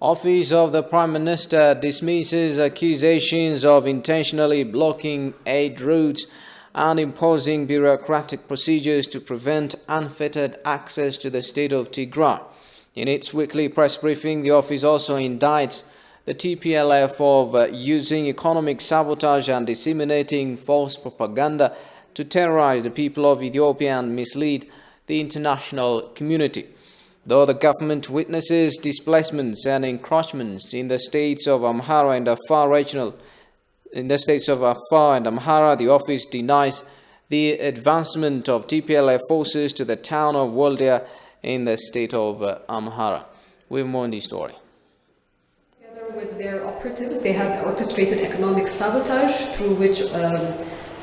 Office of the Prime Minister dismisses accusations of intentionally blocking aid routes and imposing bureaucratic procedures to prevent unfettered access to the state of Tigray. In its weekly press briefing, the office also indicts the TPLF of using economic sabotage and disseminating false propaganda to terrorize the people of Ethiopia and mislead the international community. Though the government witnesses displacements and encroachments in the states of Amhara and Afar the office denies the advancement of TPLF forces to the town of Waldia in the state of Amhara. We have more in the story. Together with their operatives, they have orchestrated economic sabotage through which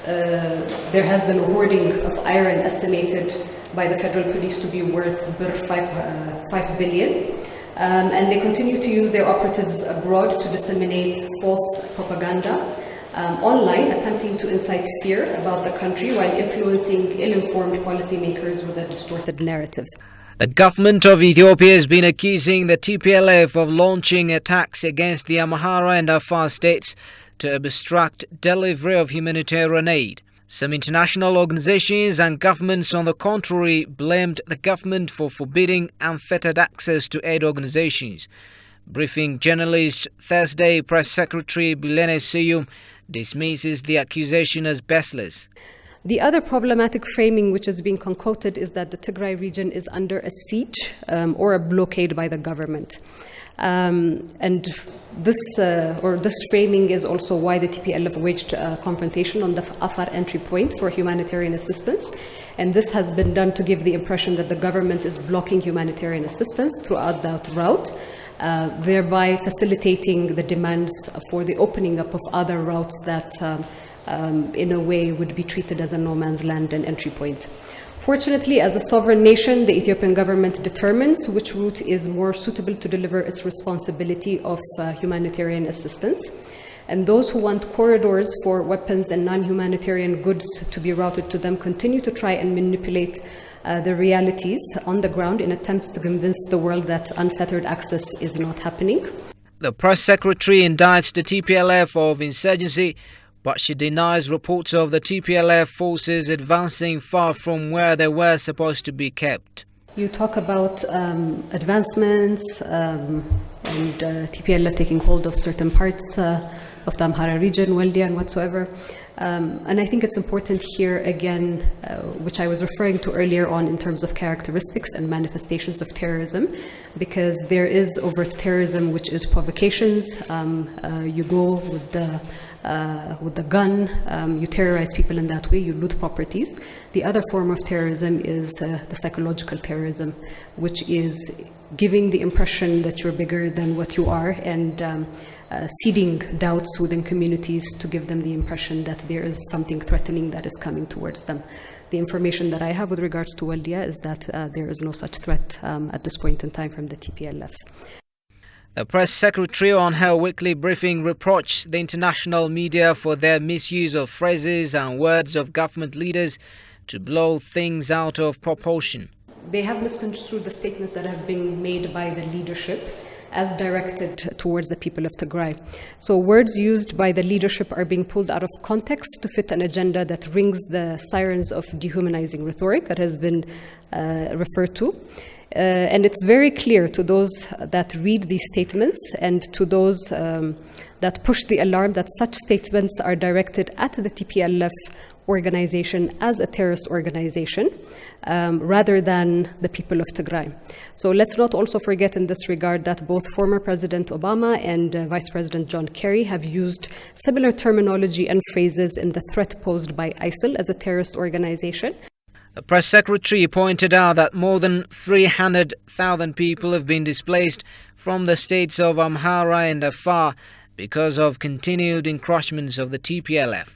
there has been a hoarding of iron estimated by the federal police to be worth 5 billion. And they continue to use their operatives abroad to disseminate false propaganda online, attempting to incite fear about the country while influencing ill-informed policymakers with a distorted narrative. The government of Ethiopia has been accusing the TPLF of launching attacks against the Amhara and Afar states to obstruct delivery of humanitarian aid. Some international organizations and governments, on the contrary, blamed the government for forbidding unfettered access to aid organizations. Briefing journalists Thursday, Press Secretary Bilene Seyum dismisses the accusation as baseless. The other problematic framing which is being concocted is that the Tigray region is under a siege or a blockade by the government. And this framing is also why the TPLF waged a confrontation on the Afar entry point for humanitarian assistance. And this has been done to give the impression that the government is blocking humanitarian assistance throughout that route, thereby facilitating the demands for the opening up of other routes that in a way would be treated as a no man's land and entry point. Fortunately, as a sovereign nation, the Ethiopian government determines which route is more suitable to deliver its responsibility of humanitarian assistance. And those who want corridors for weapons and non-humanitarian goods to be routed to them continue to try and manipulate the realities on the ground in attempts to convince the world that unfettered access is not happening. The press secretary indicts the TPLF of insurgency, but she denies reports of the TPLF forces advancing far from where they were supposed to be kept. You talk about advancements and TPLF taking hold of certain parts of the Amhara region, Waldia and whatsoever. And I think it's important here again, which I was referring to earlier on in terms of characteristics and manifestations of terrorism, because there is overt terrorism, which is provocations. You go with the gun, you terrorize people in that way, you loot properties. The other form of terrorism is the psychological terrorism, which is giving the impression that you're bigger than what you are and seeding doubts within communities to give them the impression that there is something threatening that is coming towards them. The information that I have with regards to Waldia is that there is no such threat at this point in time from the TPLF. The press secretary on her weekly briefing reproached the international media for their misuse of phrases and words of government leaders to blow things out of proportion. They have misconstrued the statements that have been made by the leadership as directed towards the people of Tigray. So words used by the leadership are being pulled out of context to fit an agenda that rings the sirens of dehumanizing rhetoric that has been referred to. And it's very clear to those that read these statements and to those that push the alarm that such statements are directed at the TPLF organization as a terrorist organization rather than the people of Tigray. So let's not also forget in this regard that both former President Obama and Vice President John Kerry have used similar terminology and phrases in the threat posed by ISIL as a terrorist organization. The press secretary pointed out that more than 300,000 people have been displaced from the states of Amhara and Afar because of continued encroachments of the TPLF.